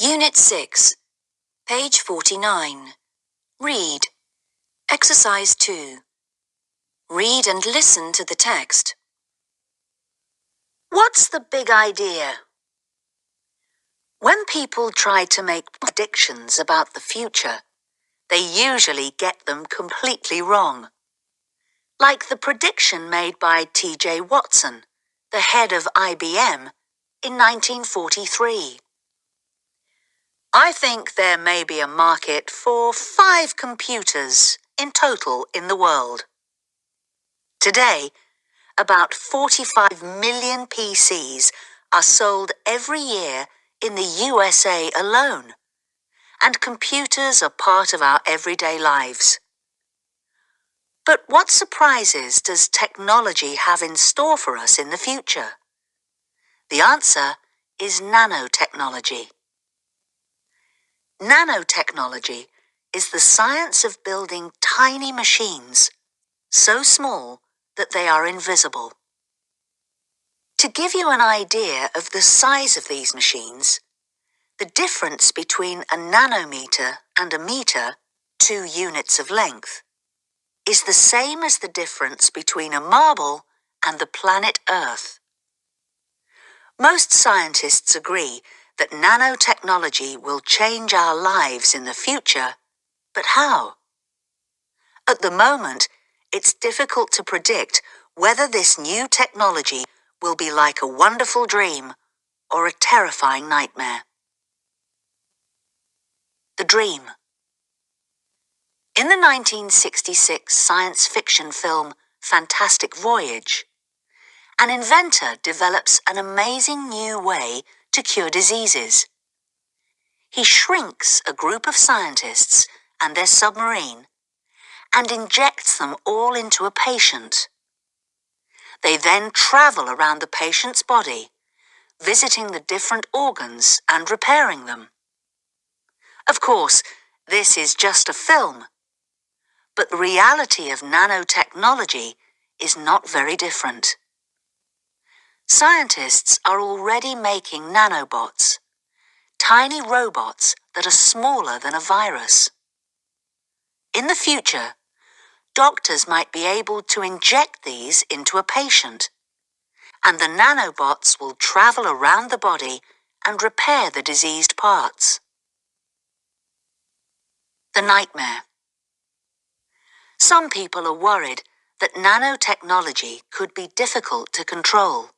Unit 6, page 49. Read. Exercise 2. Read and listen to the text. What's the big idea? When people try to make predictions about the future, they usually get them completely wrong. Like the prediction made by T.J. Watson, the head of IBM, in 1943. I think there may be a market for 5 computers in total in the world. Today, about 45 million PCs are sold every year in the USA alone, and computers are part of our everyday lives. But what surprises does technology have in store for us in the future? The answer is nanotechnology. Nanotechnology is the science of building tiny machines, so small that they are invisible. To give you an idea of the size of these machines, the difference between a nanometer and a meter, 2 units of length, is the same as the difference between a marble and the planet Earth. Most scientists agree that nanotechnology will change our lives in the future, but how? At the moment, it's difficult to predict whether this new technology will be like a wonderful dream or a terrifying nightmare. The dream. In the 1966 science fiction film Fantastic Voyage, an inventor develops an amazing new way to cure diseases. He shrinks a group of scientists and their submarine and injects them all into a patient. They then travel around the patient's body, visiting the different organs and repairing them. Of course, this is just a film, but the reality of nanotechnology is not very different. Scientists are already making nanobots, tiny robots that are smaller than a virus. In the future, doctors might be able to inject these into a patient, and the nanobots will travel around the body and repair the diseased parts. The nightmare. Some people are worried that nanotechnology could be difficult to control.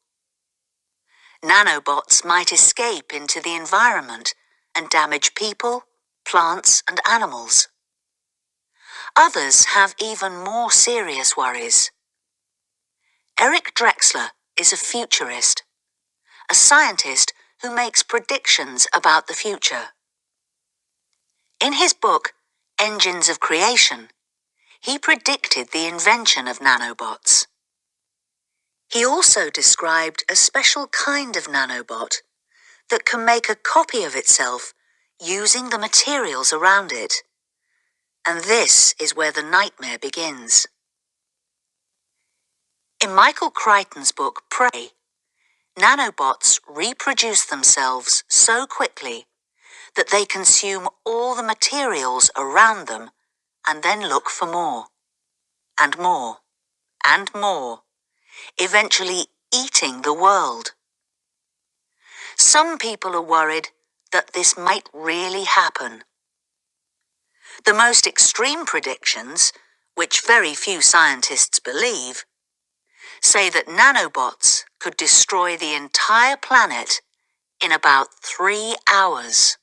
Nanobots might escape into the environment and damage people, plants, and animals. Others have even more serious worries. Eric Drexler is a futurist, a scientist who makes predictions about the future. In his book, Engines of Creation, he predicted the invention of nanobots. He also described a special kind of nanobot that can make a copy of itself using the materials around it. And this is where the nightmare begins. In Michael Crichton's book, Prey, nanobots reproduce themselves so quickly that they consume all the materials around them and then look for more, and more, and more, eventually eating the world. Some people are worried that this might really happen. The most extreme predictions, which very few scientists believe, say that nanobots could destroy the entire planet in about 3 hours.